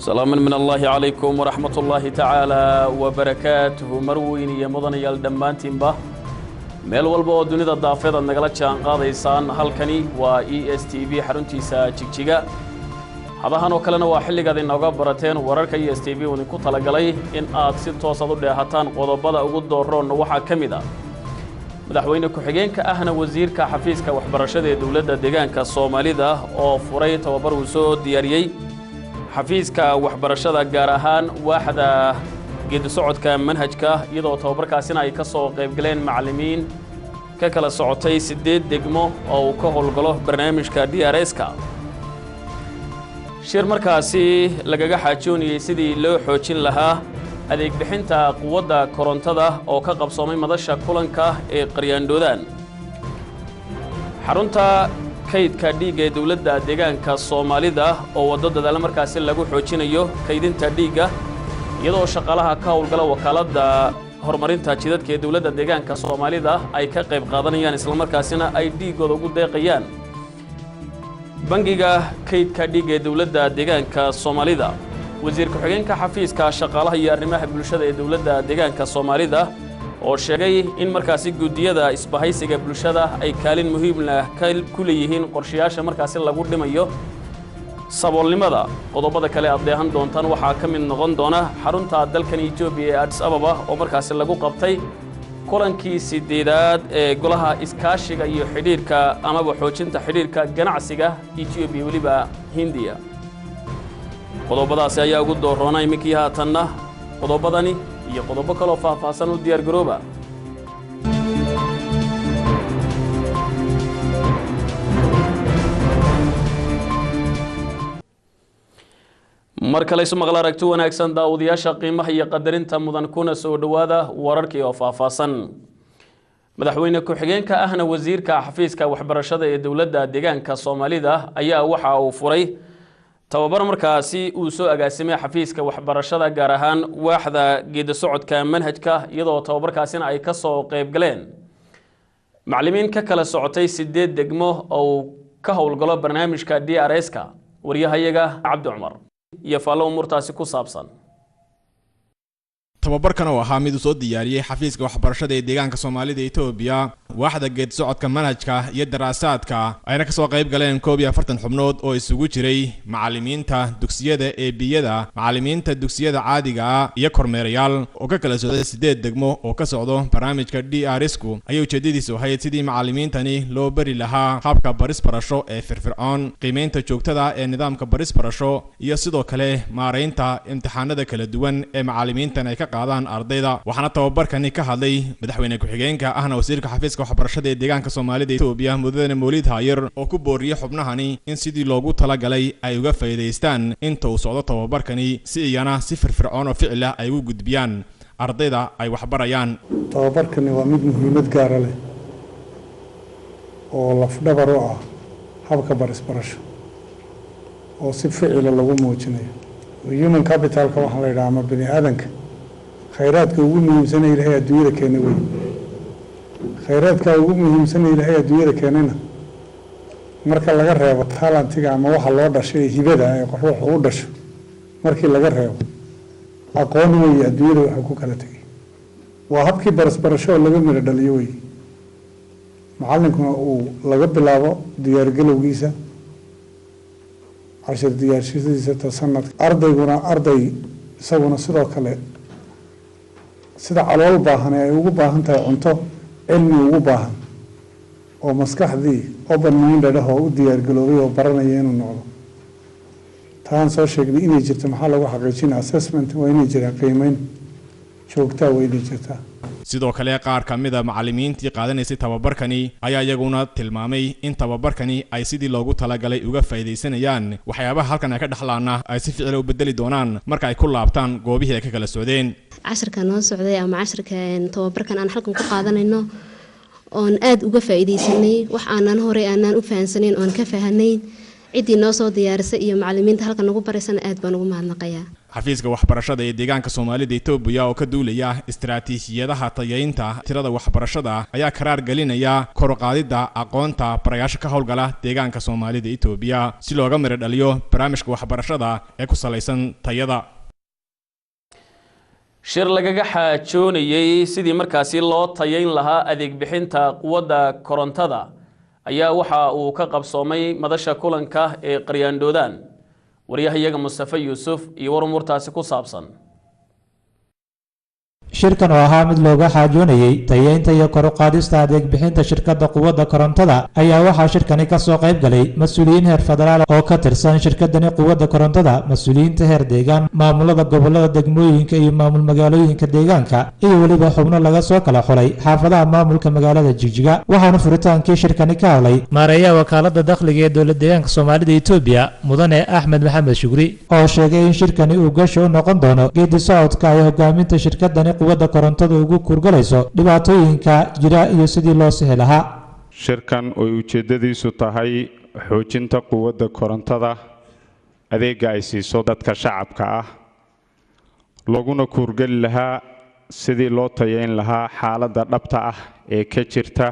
سلام من الله عليكم ورحمة الله تعالى وبركاته مروين يا مدن يا الدمانتين به meel walba oo dunida daafeed nagala jaan qaadaysaan halkani waa ESTV xaruntiisa jigjiga hadahan oo kalena waa xilligaad inooga barateen wararka ESTV oo ku talagalay in aad si toos ah u dheehataan qodobada ugu dooroon waxa kamid ah madaxweyne ku-xigeenka ahna wasiirka xafiiska waxbarashada ee dawladda deegaanka Soomaalida oo furay tababar uu soo diyaariyay xafiiska waxbarashada gaar ahaan waaxda geedi socodka manhajka iyadoo tababarkaasina ay ka soo qayb galeen macallimiin ka kala socotay 8 degmo oo ka howlgalo barnaamijka DRS-ka shir markaasi lagaga xaajooniyay sidii loo xoojin lahaa adeeg bixinta quwadda korontada oo ka qabsoomay madasha kulanka ee qaryaandoodaan xarunta kaydka dhiigga ee dawladda deegaanka Soomaalida oo waddo dadaal markaasi lagu xoojinayo kaydinta dhiigga iyadoo shaqalaha ka howlgala wakaaladda horumarinta jidadka ee dawladda deegaanka Soomaalida ay ka qayb qaadanayaan isla markaasina ay dhiigooda ugu deeqayaan bangiga kaydka dhiigga ee dawladda deegaanka Soomaalida wasiir ku-xigeenka xafiiska shaqalaha iyo arrimaha bulshada ee dawladda deegaanka Soomaalida oo sheegay in markaasi gudiyada isbahaysiga bulshada ay kaalin muhiim ah ku leeyihiin qorshayaasha markaasi lagu dhimayo saboolnimada qodobada kale adeehan doontaan waxa ka mid noqon doona xarunta dalkan Itoobiya ee Addis Ababa oo markaasi lagu qabtay kulankii 8aad ee golaha iskaashiga iyo xiriirka ama xoojinta xiriirka ganacsiga Itoobiya waliba Hindiya qodobadaas ayaa ugu dooroonay iminkii haatanna qodobadani iyo qodobo kale oo faahfaahsan u diyaar garooba marka la isku maqal aragti wanaagsan daawadayaasha qiimaha iyo qadarinta mudan kuna soo dhawaada wararkii oo faahfaahsan madaxweyne ku-xigeenka ahna wasiirka xafiiska waxbarashada ee dawladda deegaanka Soomaalida ayaa waxa uu furay tababar markaasi uu soo agaasimay xafiiska waxbarashada gaar ahaan waaxda geedi socodka manhajka iyadoo tababarkaasina ay ka soo qayb galeen macallimiin ka kala socotay 8 degmo oo ka howlgalo barnaamijka DRS-ka wariyahayaga Cabdi Cumar iyo faalo umurtaasi ku saabsan tababarkan oo ahaa mid soo diyaariyay xafiiska waxbarashada ee deegaanka Soomaalida ee Itoobiya waaxda geed socodka manhajka iyo daraasaadka ayna ka soo qayb galeen 41 xubnood oo isugu jiray macallimiinta dugsiyada ee biyada macallimiinta dugsiyada caadiga ah iyo kormeerayaal oo ka kala socday 8 degmo oo ka socdo barnaamijka DRS-ku ayay ujeedadiisu ahayd sidii macallimiintani loo bari lahaa habka baris barasho ee firfircoon qiimeynta joogtada ee nidaamka baris barasho iyo sidoo kale maareynta imtixaanada kala duwan ee macallimiintan ay ka qaadaan ardayda waxaana tababarkani ka hadlay madaxweyne ku-xigeenka ahna wasiirka xafiiska waxbarashada ee deegaanka Soomaalida ee Itoobiya mudane Mowlid Hayir oo ku booriyay xubnahani in sidii loogu talagalay ay uga faa'iideystaan inta uu socdo tababarkani si iyana si firfircoon oo ficil ah ay ugu gudbiyaan ardayda ay waxbarayaan tababarkani waa mid muhiimad gaar ah leh oo lafdhabar u ah habka baris barasho oo si ficil ah lagu muujinayo human capital-ka waxa la yiraahdaa ama bani aadanka khayraadka ugu muhiimsan ee Ilaahay adduunyada keenay way khayraadka ugu muhiimsan ee Ilaahay adduunyada keenayna marka laga reebo talentiga ama waxa loo dhashay hibada ee ruuxu u dhasho markii laga reebo aqoon way adduunyada waxa ku kala tagay waa habkii baris barasho laga miro dhaliyo way macallinkuna uu laga bilaabo diyaar galowgiisa cashir diyaarshadiisa sanad ardayguna arday isaguna sidoo kale sida calool baahan ay ugu baahan tahay cunto cilmi ugu baahan oo maskaxdii open minded ah oo u diyaar garoobay oo baranaya inuu noqdo taan soo sheegnay inay jirto maxaa lagu xaqiijinaa assessment waa inay jiraan qiimeyn joogta waa inay jirtaa sidoo kale qaar ka mid ah macallimiintii qaadanaysay tababarkani ayaa iyaguna tilmaamay in tababarkani ay sidii loogu talagalay uga faa'iideysanayaan waxyaabaha halkan ay ka dhaxlaana ay si ficil u bedeli doonaan marka ay ku laabtaan goobihii ay ka kala socdeen casharka noo socday ama casharka tababarkan aan halkan ku qaadanayno oon aad uga faa'iideysanay wax aanan hore aanan u fahansanayn oon ka fahanay cidii noo soo diyaarisay iyo macallimiinta halkan ugu baraysan aad baan ugu mahadnaqayaa xafiiska waxbarashada ee deegaanka Soomaalida Itoobiya oo ka duulaya istiraatiijiyadaha tayeynta tirada waxbarashada ayaa karaar gelinaya kor u qaadida aqoonta barayaasha ka howlgala deegaanka Soomaalida Itoobiya si looga miro dhaliyo barnaamijka waxbarashada ee ku saleysan tayada. shir lagaga xaajoonayay sidii markaasi loo tayeyn lahaa adeeg bixinta quwadda korontada ayaa waxa uu ka qabsoomay madasha kulanka ee Qaryaandoodan. wariyahayaga Mustafa Yuusuf iyo warmurtaasi ku saabsan. shirkan oo ahaa mid looga xaajoonayay tayeynta iyo kor u qaadista adeeg bixinta shirkadda quwadda korontada ayaa waxaa shirkani ka soo qayb galay mas'uuliyiin heer federaal oo ka tirsan shirkadani quwadda korontada, mas'uuliyiinta heer deegaan, maamulada gobolada, degmooyinka iyo maamul magaalooyinka deegaanka, iyo weliba xubno laga soo kala xulay xaafadaha maamulka magaalada Jigjiga. waxaana furitaankii shirkani ka hadlay maareeyaha wakaaladda dakhliga ee dowladda deegaanka Soomaalida Itoobiya Mudane Axmed Maxamed Shukri oo sheegay in shirkani uu gasho u noqon doono geedi socodka ay hogaaminta shirkadani quwadda korontada ugu kurgalayso dhibaatooyinka jira iyo sidii loo sixi lahaa. shirkan oo ujeedadiisu tahay xoojinta quwadda korontada, adeega ay siiso dadka shacabka ah, laguna kurgali lahaa sidii loo tayeyn lahaa xaaladda dhabta ah ee ka jirta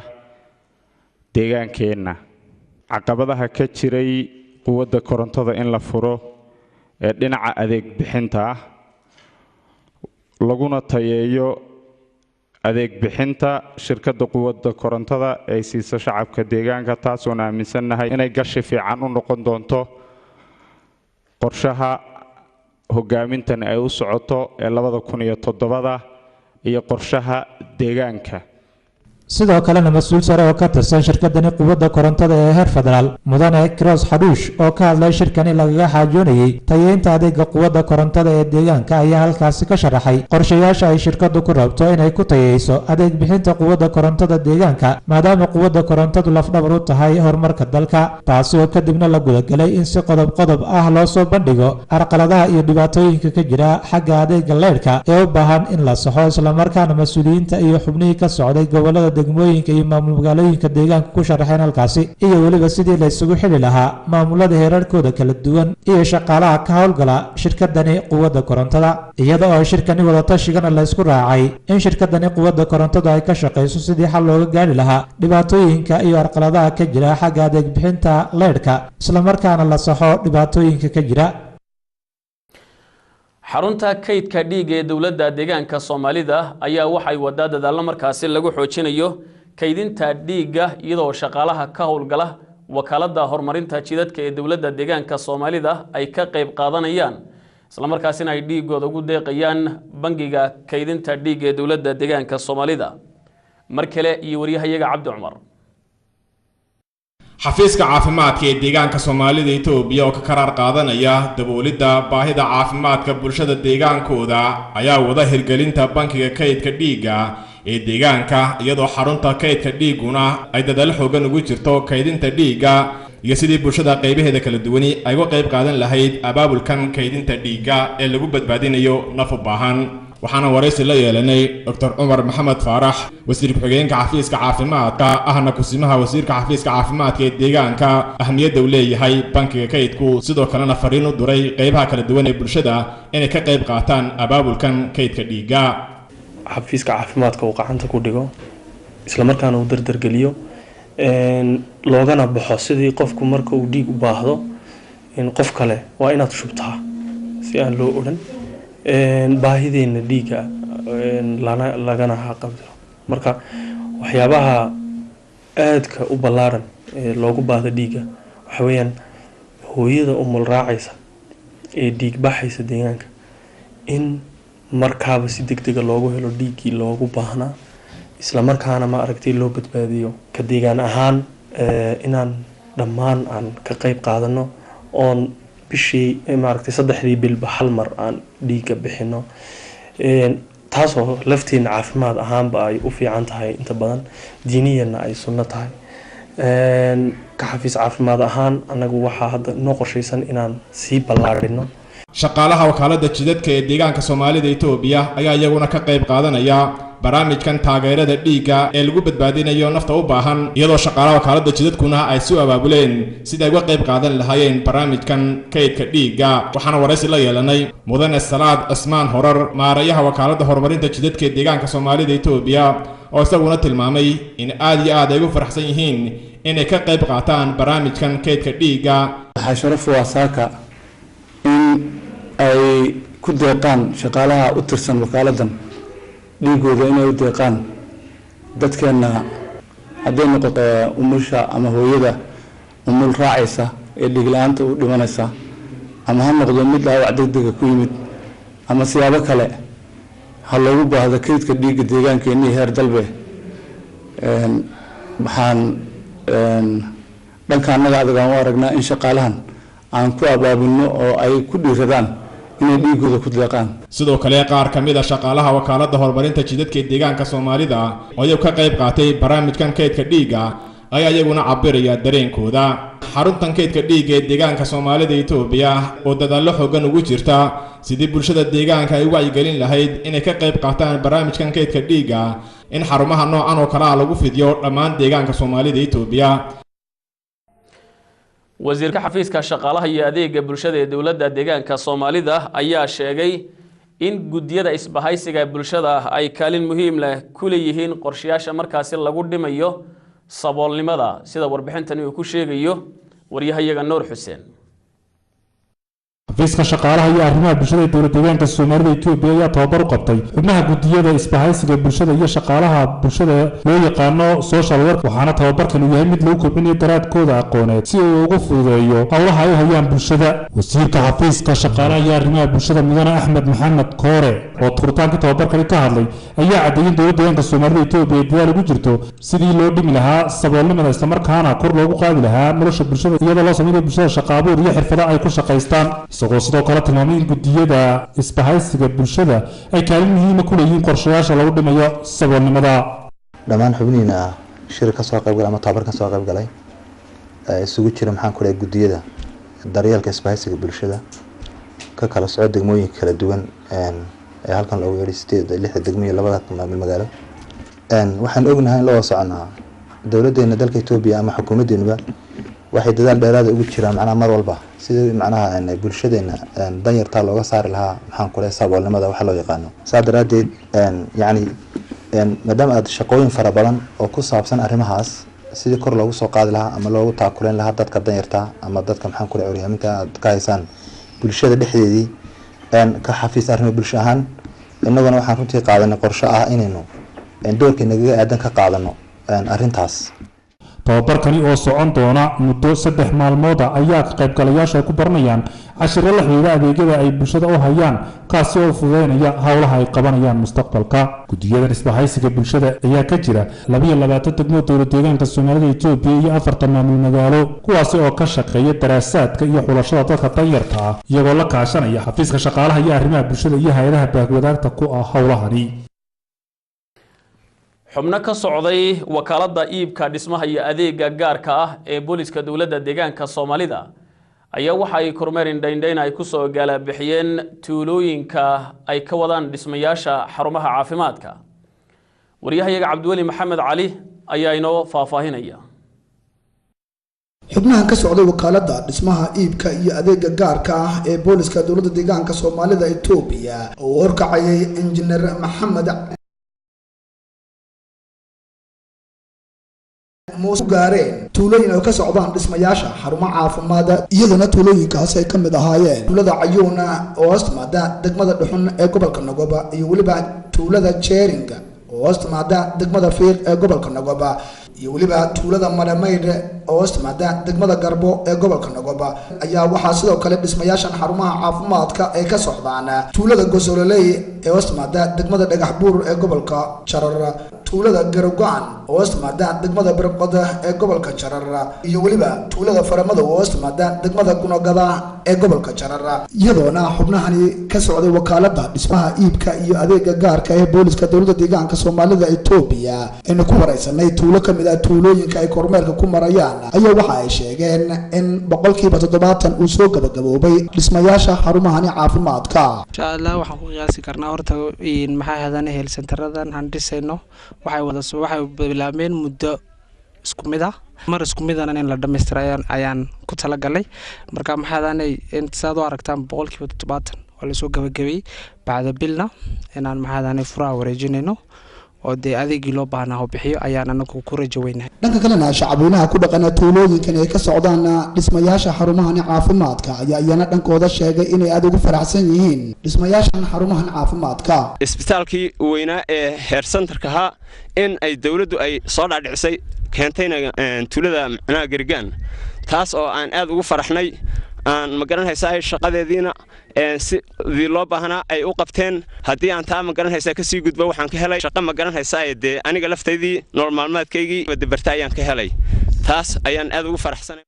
deegaankeenna. caqabadaha ka jiray quwadda korontada in la furo ee dhinaca adeeg bixinta ah, laguna tayeeyo adeeg bixinta shirkadda quwadda korontada ay siiso shacabka deegaanka, taas oo aaminsanahay inay gashi fiican u noqon doonto qorshaha hogaamintan ay u socoto ee 2007 iyo qorshaha deegaanka. sidoo kalena mas'uul sare oo ka tirsan shirkadani quwadda korontada ee heer federaal Mudane Cross Hadush oo ka hadlay shirkani lagaga xaajoonayay tayeynta adeega quwadda korontada ee deegaanka ayaa halkaasi ka sharaxay qorshayaasha ay shirkaddu ku rabto inay ku tayeyso adeeg bixinta quwadda korontada deegaanka, maadaama quwadda korontadu lafdhabar u tahay horumarka dalka. taasi oo kadibna la gudagalay in si qodob ah loo soo bandhigo arqaladaha iyo dhibaatooyinka ka jira xagga adeega leydhka ee u baahan in la saxo, isla markaana mas'uuliyiinta iyo xubnihii ka socday gobolada degmooyinka iyo maamul magaalooyinka deegaanka ku sharaxeen halkaasi, iyo weliba sidii la isugu xili lahaa maamulada heerarkooda kala duwan iyo shaqaalaha ka howlgala shirkadani quwadda korontada. iyada oo shirkani wadatashigan la isku raacay in shirkadani quwadda korontada ay ka shaqeyso sidii xal looga gaari lahaa dhibaatooyinka iyo arqaladaha ka jira xagga adeeg bixinta leydhka, isla markaana la saxo dhibaatooyinka ka jira. xarunta kaydka dhiigga ee dowladda deegaanka Soomaalida ayaa waxay wadaa dadaalo markaasi lagu xoojinayo kaydinta dhiigga iyadoo shaqaalaha ka howlgala wakaaladda horumarinta jidadka ee dowladda deegaanka Soomaalida ay ka qayb qaadanayaan, isla markaasina ay dhiigooda ugu deeqayaan bangiga kaydinta dhiigga ee dowladda deegaanka Soomaalida. markale iyo wariyahayaga Cabdi Cumar. xafiiska caafimaadka ee deegaanka Soomaalida Itoobiya oo ka karaar qaadanaya daboolidda baahida caafimaadka bulshada deegaankooda ayaa wada hirgelinta bankiga kaydka dhiigga ee deegaanka, iyadoo xarunta kaydka dhiiguna ay dadaal xoogan ugu jirto kaydinta dhiigga iyo sidii bulshada qaybaheeda kala duwan ay uga qayb qaadan lahayd abaabulkan kaydinta dhiigga ee lagu badbaadinayo naf u baahan. waxaana waraysi la yeelanay Dr. Umar Maxamed Faarax, wasiir ku-xigeenka xafiiska caafimaadka ahna kusimaha wasiirka xafiiska caafimaadka ee deegaanka, ahmiyadda uu leeyahay bankiga kaydku, sidoo kalena fariin u diray qaybaha kala duwan ee bulshada inay ka qayb qaataan abaabulkan kaydka dhiigga. xafiiska caafimaadka uu gacanta ku dhigo, isla markaana uu dardargeliyo loogana baxo sidii qofku marka uu dhiig u baahdo in qof kale waa inaad shubtaa si aan loo odhan baahideena dhiigga lagana haqabtiro. marka waxyaabaha aadka u ballaaran ee loogu baahdo dhiigga waxa weeyaan hooyada umul raacaysa ee dhiig baxaysa deegaanka in markaaba si degdega loogu helo dhiiggii loogu baahnaa, isla markaana ma aragtay loo badbaadiyo. ka deegaan ahaan inaan dhammaan aan ka qayb qaadano oon bishii maaragtay 3 bilba hal mar aan dhiigga bixino, taasoo lafteena caafimaad ahaanba ay u fiican tahay, inta badan diiniyana ay sunno tahay. ka xafiis caafimaad ahaan anagu waxaa hadda noo qorshaysan inaan sii ballaarino. shaqaalaha wakaaladda jidadka ee deegaanka Soomaalida Itoobiya ayaa iyaguna ka qayb qaadanaya barnaamijkan taageerada dhiigga ee lagu badbaadinayo nafta u baahan iyadoo shaqaalaha wakaaladda jidadkuna ay soo abaabuleen sida ay uga qayb qaadan lahaayeen barnaamijkan kaydka dhiigga waxaana waraysi la yeelanay mudane Salaad Cismaan Horar maarayaha wakaaladda horumarinta jidadka ee deegaanka Soomaalida Itoobiya oo isaguna tilmaamay in aad iyo aad ay ugu faraxsan yihiin inay ka qayb qaataan barnaamijkan kaydka dhiigga waxaa sharaf u ah saaka in ay ku deeqaan shaqaalaha u tirsan wakaaladdan dhiigooda inay u deeqaan dadkeena hadday noqoto umusha ama hooyada umul raacaysa ee dhiig la'aanta u dhimanaysa ama ha noqdo mid dhaawac degdega ku yimid ama siyaabo kale ha loogu baahdo kaydka dhiigga deegaankeena heer dalbe waxaan dhanka annaga adagaan u aragnaa in shaqaalahan aan ku abaabulno oo ay ku dhiiradaan inay dhiigooda ku deeqaan sidoo kale qaar ka mid ah shaqaalaha wakaaladda horumarinta jidadka ee deegaanka Soomaalida oo iyagu ka qayb qaatay barnaamijkan kaydka dhiigga ayaa iyaguna cabiraya dareenkooda xaruntan kaydka dhiigga ee deegaanka Soomaalida Itoobiya oo dadaallo xooggan ugu jirta sidii bulshada deegaanka ay wacyigelin lahayd inay ka qayb qaataan barnaamijkan kaydka dhiigga in xarumaha noocan oo kale lagu fidiyo dhammaan deegaanka Soomaalida Itoobiya wasiirka xafiiska shaqaalaha iyo adeega bulshada ee dawladda deegaanka Soomaalida ayaa sheegay in gudiyada isbahaysiga bulshada ay kaalin muhiim leh ku leeyihiin qorshayaasha markaasi lagu dhimayo saboolnimada sida warbixintani uu ku sheegayo wariyahayaga Nuur Xuseen xafiiska shaqaalaha iyo arrimaha bulshada ee dawladda deegaanka Soomaalida Itoobiya ayaa tababar u qabtay xubnaha gudiyada isbahaysiga bulshada iyo shaqaalaha bulshada loo yaqaano social work waxaana tababarkan uu yahay mid lagu kobcinayo daraadkooda aqooneed si uu ugu fududeeyo hawlaha ay hayaan bulshada wasiirka xafiiska shaqaalaha iyo arrimaha bulshada mudane Axmed Maxamed Koore oo turtaanka tababarkan ka hadlay ayaa cadeeyay dawladda deegaanka Soomaalida Itoobiya dadaal ugu jirto sidii loo dhimi lahaa saboolnimada isla markaana kor loogu qaadi lahaa nolosha bulshada iyadoo loo sameeyo bulshada shaqo abuur iyo xirfado ay ku shaqaystaan isagoo sidoo kale tilmaamay in gudiyada isbahaysiga bulshada ay kaalin muhiim ah ku leeyihiin qorshayaasha lagu dhimayo saboolnimada dhammaan xubniina shir ka soo qayb galay ama tababar ka soo qayb galay isugu jira maxaan ku leeyahay gudiyada daryeelka isbahaysiga bulshada ka kala socod degmooyinka kala duwan ee halkan loogu yeedhay 6 degmo iyo 2 maamul magaalo waxaan ognahay in loo soconaa dawladdeena dalka Itoobiya ama xukuumaddeena waxay dadaal dheeraad ugu jiraan macnaha mar walba sidii macnaha bulshadeena danyarta looga saari lahaa maxaan ku leeyahay saboolnimada waxa loo yaqaano saadaradeed yani maadaama aad shaqooyin fara badan oo ku saabsan arrimahaas sidii kor loogu soo qaadi lahaa ama loogu taakuleen lahaa dadka danyarta ama dadka maxaan ku leeyahay horyaaminta aad ka haysaan bulshada dhexdeedii ka xafiis arrimo bulsho ahaan innaguna waxaan runtii qaadanay qorshe ah inaynu doorkeena naga aadan ka qaadano arrintaas tababarkani oo socon doona muddo 3 maalmood ayaa ka qaybgalayaasha ku baranayaan cashiro la xiriira adeegyada ay bulshada u hayaan kaasi oo fududeynaya hawlaha ay qabanayaan mustaqbalka gudiyada isbahaysiga bulshada ayaa ka jira 22 degmo dawladda deegaanka Soomaalida Itoobiya iyo 4 maamul magaalo kuwaasi oo ka shaqeeya daraasaadka iyo xulashada dadka danyarta ah iyagoo la kaashanaya xafiiska shaqaalaha iyo arrimaha bulshada iyo hay'adaha baahwadaagta ku ah hawlahani xubno ka socday wakaaladda iibka dhismaha iyo adeega gaarka ah ee booliska dawladda deegaanka Soomaalida ayaa waxa ay kormeerin dhayndayn ay ku soo gaala bixiyeen tuulooyinka ay ka wadaan dhismayaasha xarumaha caafimaadka wariyahayaga Cabdiwali Maxamed Cali ayaa inoo faahfaahinaya xubnahan ka socday wakaaladda dhismaha iibka iyo adeega gaarka ah ee booliska dawladda deegaanka Soomaalida Itoobiya oo horkacayay injineer Maxamed gaareen tuulooyin oo ka socdaan dhismayaasha xarumaha caafimaadka iyaduna tuulooyinkaas ay kamid ahaayeen tuulada Cayuuna oo hoosmaada degmada Dhuxun ee gobolka Nagoba iyo waliba tuulada Jeeringa oo hoosmaada degmada Fiiq ee gobolka Nagoba iyo waliba tuulada Marameyd oo hoosmaada degmada Garbo ee gobolka Nagoba ayaa waxaa sidoo kale dhismayaashan xarumaha caafimaadka ay ka socdaan tuulada Gosololey ee hoosmaada degmada Dhagaxbuur ee gobolka Jarar tuulada Garogaan oo ismaada degmada Birqada ee gobolka Jarar iyo waliba tuulada Faramada oo ismaada degmada Gunogada ee gobolka Jarar iyadoona xubnahani ka socday wakaalada dhismaha iibka iyo adeega gaarka ee booliska dawladda deegaanka Soomaalida Itoobiya in ku wareysanay tuulo kamid ah tuulooyinka ay kormeerka ku marayaan ayaa waxa ay sheegeen in 70% uu soo gabagaboobay dhismayaasha xarumahani caafimaadka insha Allah waxaan ku qiyaasi karnaa horta in maxay hadana hel centeradan aan dhisayno waxay bilaabeen muddo isku mid ah mar isku mid ah in la dhameystirayo ayaan ku tala galay marka maxay hadana intaad u aragtaan 70% oo la soo gabagabay bacda bilna inaan maxay hadana furaa wareejinayno oo de adeegii loo baahnaa bixiyo ayaan anagu ku rajaynahay dhanka kalena shacabweynaha ku dhaqana tuulooyinkan ay ka socdaan dhismayaasha xarumahani caafimaadka ayaa iyana dhankooda sheegay inay aad ugu faraxsan yihiin dhismayaashan xarumahan caafimaadka isbitaalkii weynaa ee heer centerka in ay dawladdu ay soo dhaadhicisay keentayna tuulada macnaha Gargaan taas oo aan aad ugu faraxnay aan magaranaysaa shaqadeediina si loo baahnaa ay u qabteen haddii aan taa magaranaysaa ka sii gudbo waxaan ka helay shaqo magaranaysaa ee aniga laftaydii nolol maalmeedkaygii wadabarta ayaan ka helay taas ayaan aad ugu faraxsanay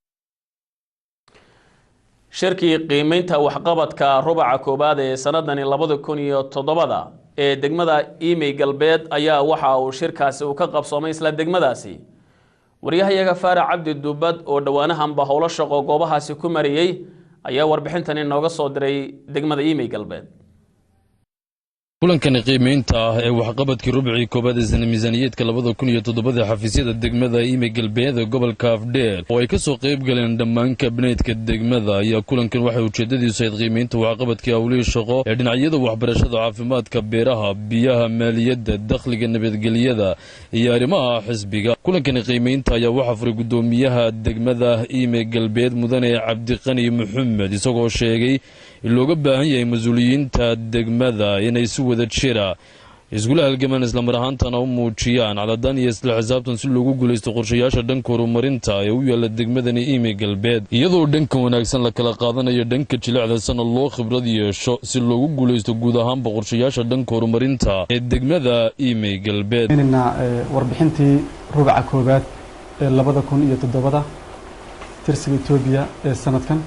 shirkii qiimeynta waxqabadka rubaca koobaad ee sanadani 2007 ee degmada Imey Galbeed ayaa waxa uu shirkaasi uu ka qabsoomay isla degmadaasi wariyahayaga Faarac Cabdi Dubad oo dhawaanahanba howlo shaqo goobahaasi ku mariyay ayaa warbixintan inooga soo diray degmada Imey Galbeed kulankan qiimeynta ah ee waxqabadkii rubci koobaad ee miisaaniyadka 2007 xafiisyada degmada Imey Galbeed ee gobolka Afdheer oo ay ka soo qayb galeen dhammaan kabineetka degmada ayaa kulankan waxa uu ujeedadiisu ahayd qiimeynta waxqabadkii awliyo shaqo ee dhinacyada waxbarashada caafimaadka beeraha biyaha maaliyadda dakhliga nabadgelyada iyo arrimaha xisbiga kulankan qiimeynta ayaa waxa furay gudoomiyaha degmada Imey Galbeed mudane Cabdiqani Maxamed isagoo sheegay in looga baahan yahay mas'uuliyiinta degmada inay si wada jira isku halgamaan isla mar ahaantaana u muujiyaan caladan iyo isla xisaabtan si loogu guuleysto qorshayaasha dhanka horumarinta ee u yaala degmadani Imey Galbeed iyadoo dhanka wanaagsan la kala qaadanayo dhanka jilicda sana loo khibrad yeesho si loogu guuleysto guud ahaanba qorshayaasha dhanka horumarinta ee degmada Imey Galbeed inna warbixintii rubaca koobaad ee 2007 tirsiga Itoobiya ee sanadkan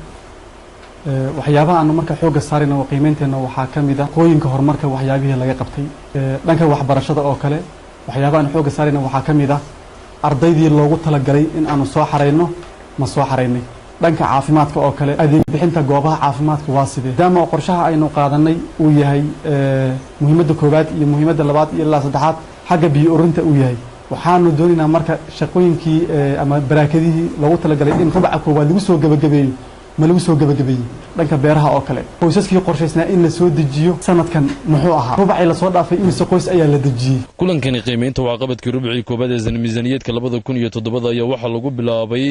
waxyaabaha aan marka xooga saarayno qiimeynteena waxaa kamid ah qooyinka horumarka waxyaabihii laga qabtay dhanka waxbarashada oo kale waxyaabaha aan xooga saarayno waxaa kamid ah ardaydii loogu talagalay in aanu soo xareyno ma soo xareynay dhanka caafimaadka oo kale adeeg bixinta goobaha caafimaadka waa sidee maadaama qorshaha aynu qaadanay uu yahay muhiimadda koobaad iyo muhiimadda labaad iyo saddexaad xagga biyo ururinta uu yahay waxaanu doonaynaa marka shaqooyinkii ama baraakadihii loogu talagalay in rubaca koobaad lagu soo gabagabeeyo ma lagu soo gabagabeeyay dhanka beeraha oo kale qoysaskii qorshaysnaa in la soo dejiyo sanadkan muxuu ahaa rubacii la soo dhaafay in qoys ayaa la dejiyay kulankani qiimeynta waxqabadkii rubci koobaad ee miisaaniyadka 2007 ayaa waxa lagu bilaabay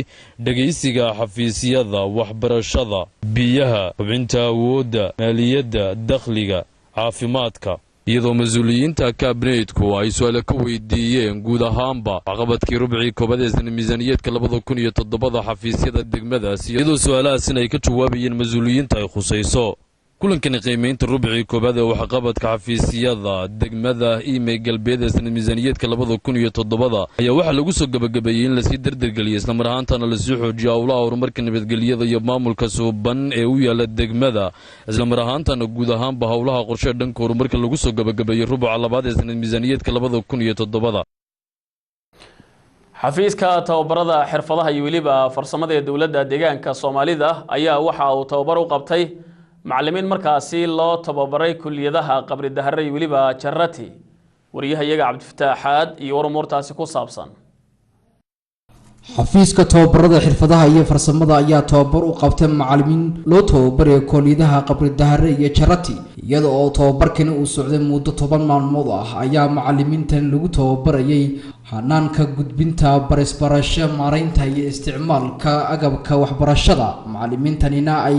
dhageysiga xafiisyada waxbarashada biyaha hubinta awoodda maaliyadda dakhliga caafimaadka iyadoo mas'uuliyiinta kabineetku ay su'aalo ka weydiiyeen guud ahaanba waxqabadkii rubci koobaad ee miisaaniyadka 2007 xafiisyada degmadaasi iyadoo su'aalahaasina ay ka jawaabayeen mas'uuliyiinta ay khusayso kulankani qiimeynta rubci koobaad ee waxqabadka xafiisyada degmada Imey Galbeed ee miisaaniyadka 2007 ayaa waxa lagu soo gabagabeeyay in la sii dardargeliyo isla mar ahaantaana la sii xoojiyo howlaha horumarka nabadgelyada iyo maamulka suuban ee u yaala degmada isla mar ahaantaana guud ahaanba howlaha qorshe dhanka horumarka lagu soo gabagabeeyay rubuca labaad ee miisaaniyadka 2007 xafiiska tababarada xirfadaha iyo waliba farsamada ee dawladda deegaanka Soomaalida ayaa waxa uu tababar u qabtay macallimiin markaasi loo tababaray kulliyadaha qabri dahare iyo waliba Jarati wariyahayaga Cabdifataaxaad iyo warmoortaasi ku saabsan xafiiska tababarada xirfadaha iyo farsamada ayaa tababar u qabtay macallimiin loo tababaray kulliyadaha qabri dahare iyo Jarati iyada oo tababarkani uu socday muddo 10 maalmood ah ayaa macallimiintan lagu tababarayay hanaanka gudbinta barisbarasho maareynta iyo isticmaalka agabka waxbarashada macallimiintanina ay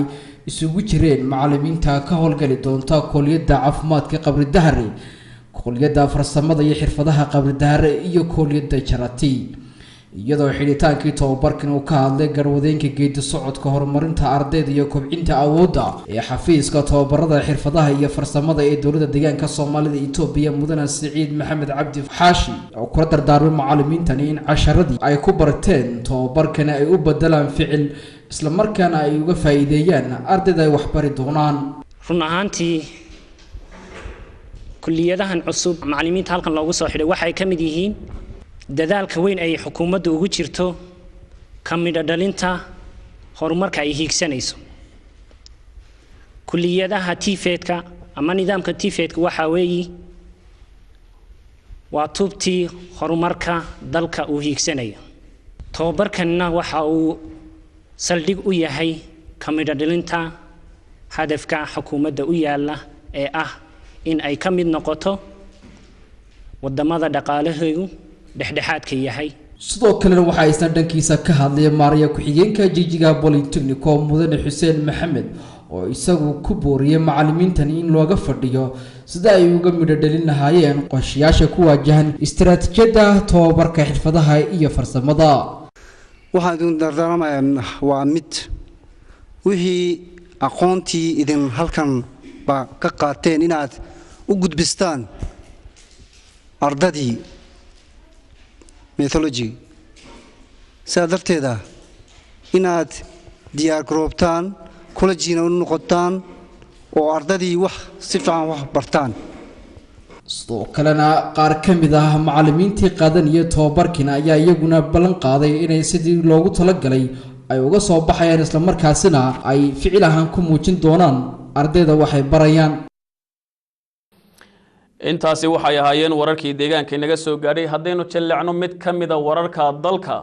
isugu jireen macallimiinta ka howlgali doonta kulliyadda caafimaadka qabri dahare kulliyadda farsamada iyo xirfadaha qabri dahare iyo kulliyadda Jarati iyadoo xidhitaankii tababarkan uu ka hadlay garwadeenka geedi socodka horumarinta ardayda iyo kobcinta awoodda ee xafiiska tababarada xirfadaha iyo farsamada ee dowladda deegaanka Soomaalida Itoobiya mudane Siciid Maxamed Cabdi Xaashi oo kula dardaarmay macallimiintani in casharadii ay ku barteen tababarkan ay u bedelaan ficil isla markaana ay uga faa'iideeyaan ardayda ay wax bari doonaan run ahaantii kulliyadahan cusub macallimiinta halkan loogu soo xidhay waxay ka mid yihiin dadaalka weyn ay xukuumaddu ugu jirto kamida dhalinta horumarka ay hiigsanayso kulliyadaha TVET-ka ama nidaamka TVET-ka waxa weeye waa tubtii horumarka dalka uu hiigsanayo tababarkanna waxa uu saldhig u yahay kamida dhalinta hadafka xukuumadda u yaala ee ah in ay ka mid noqoto wadamada dhaqaalahoodu dhexdhexaadka yahay sidoo kale waxa aysan dhankiisa ka hadlay Maariya ku-xigeenka Jijiga Polytechnic mudane Xuseen Maxamed oo isagu ku booriyay macallimiintan in looga fadhiyo sida ay uga midho dhalin lahaayeen qorshayaasha ku wajahan istiraatiijiyadda tababarka xirfadaha iyo farsamada waxaan dardaarmayaa waa mid wixii aqoontii idin halkan ba ka qaateen inaad u gudbistaan ardadii mythology saadarteeda inaad diyaar garoobtaan collegeena u noqotaan oo ardadii wax si fiican wax bartaan sidoo kalena qaar ka mid ah macallimiintii qaadanaya tababarkan ayaa iyaguna ballan qaaday inay sidii loogu talagalay ay uga soo baxayaan isla markaasina ay ficil ahaan ku muujin doonaan ardayda waxay barayaan intaasi waxay ahaayeen wararkii deegaanka inaga soo gaadhay haddaynu jillicno mid ka mid ah wararka dalka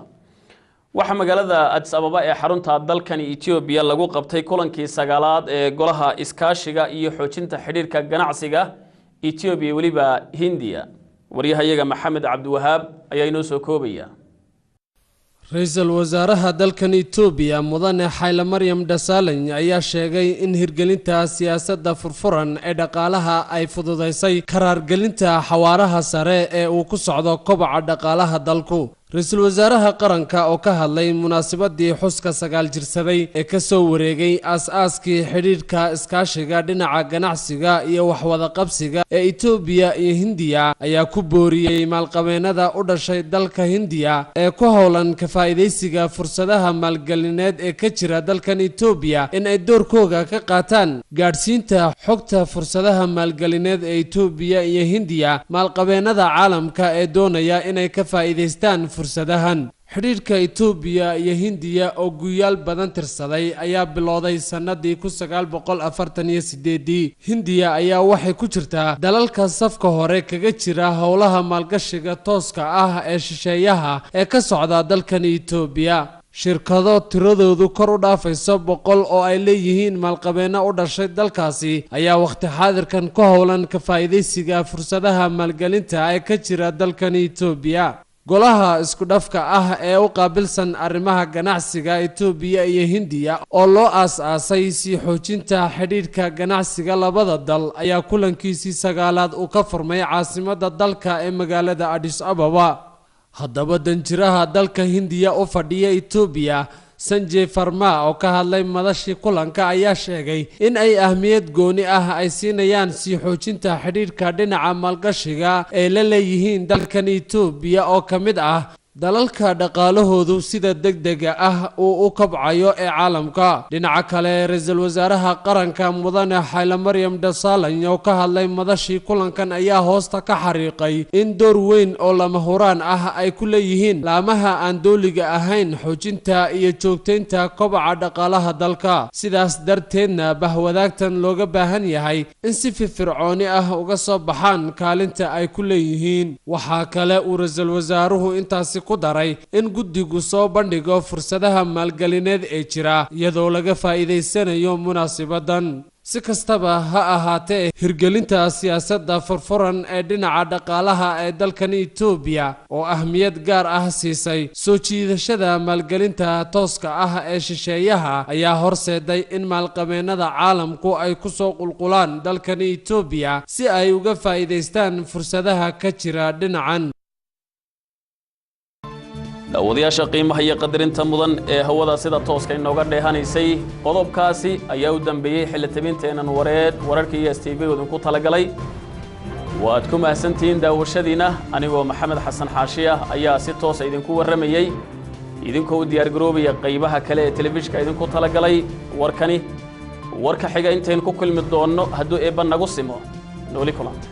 waxa magaalada Addis Ababa ee xarunta dalkani Itoobiya lagu qabtay kulankii sagaalaad ee golaha iskaashiga iyo xoojinta xiriirka ganacsiga Itoobiya waliba Hindiya wariyahayaga Maxamed Cabdiwahaab ayaa inoo soo koobaya Ra'iisul Wasaaraha dalkan Itoobiya mudane Haile Mariam Desalegn ayaa sheegay in hirgelinta siyaasadda furfuran ee dhaqaalaha ay fududeysay karaargelinta xawaaraha sare ee uu ku socdo kobaca dhaqaalaha dalku Ra'iisul Wasaaraha qaranka oo ka hadlay munaasabadii xuska 9 jirsaday ee ka soo wareegay aasaaskii xiriirka iskaashiga dhinaca ganacsiga iyo waxwada qabsiga ee Itoobiya iyo Hindiya ayaa ku booriyay maalqabeennada u dhashay dalka Hindiya ee ku howlan ka faa'iideysiga fursadaha maalgelineed ee ka jira dalkan Itoobiya in ay doorkooda ka qaataan gaadhsiinta xogta fursadaha maalgelineed ee Itoobiya iyo Hindiya maalqabeennada caalamka ee doonaya inay ka faa'iideystaan fursadahan xiriirka Itoobiya iyo Hindiya oo guyaal badan tirsaday ayaa bilowday sanadii 1948 Hindiya ayaa waxay ku jirtaa dalalka safka hore kaga jira howlaha maalgashiga tooska ah ee shisheeyaha ee ka socda dalkan Itoobiya shirkado tiradoodu kor u dhaafayso 100 oo ay leeyihiin maalqabeeno u dhashay dalkaasi ayaa waqti xaadirkan ku howlan ka faa'iideysiga fursadaha maalgelinta ee ka jira dalkan Itoobiya golaha isku dhafka ah ee u qaabilsan arrimaha ganacsiga Itoobiya iyo Hindiya oo loo aasaasay si xoojinta xiriirka ganacsiga labada dal ayaa kulankiisii sagaalaad uu ka furmay caasimadda dalka ee magaalada Addis Ababa haddaba danjiraha dalka Hindiya u fadhiya Itoobiya Sanjay Farma oo ka hadlay madashii kulanka ayaa sheegay in ay ahmiyad gooni ah ay siinayaan si xoojinta xiriirka dhinaca maalgashiga ee la leeyihiin dalkan Itoobiya oo ka mid ah dalalka dhaqaalahoodu sida degdega ah uu u kabcayo ee caalamka dhinaca kale ra'iisul wasaaraha qaranka mudane Haile Mariam Desalegn oo ka hadlay madashii kulankan ayaa hoosta ka xariiqay in door weyn oo lama huraan ah ay ku leeyihiin laamaha aan dawliga ahayn xoojinta iyo joogteynta kobaca dhaqaalaha dalka sidaas darteedna bahwadaagtan looga baahan yahay in si firfircooni ah uga soo baxaan kaalinta ay ku leeyihiin waxa kale uu ra'iisul wasaaruhu intaasi ku daray in guddigu soo bandhigo fursadaha maalgelineed ee jira iyadoo laga faa'iideysanayo munaasabadan si kastaba ha ahaatee hirgelinta siyaasadda furfuran ee dhinaca dhaqaalaha ee dalkan Itoobiya oo ahmiyad gaar ah siisay soo jiidashada maalgelinta tooska ah ee shisheeyaha ayaa horseeday in maalqabeennada caalamku ay ku soo qulqulaan dalkan Itoobiya si ay uga faa'iideystaan fursadaha ka jira dhinacan daawadayaasha qiimaha iyo qadarinta mudan ee hawada sida tooska inooga dheehanaysay qodobkaasi ayaa u dambeeyey xilitabinteenan wararkii iyo STV-goodan ku talagalay waad ku mahadsantihiin daawashadiina anigoo Maxamed Xasan Xaashi ah ayaa si toos ah idinku waramayay idinkoo u diyaar garoobaya qaybaha kale ee telefishinka idinku talagalay warka xiga intayn ku kulmi doonno hadduu eebba nagu simo nooli kulanta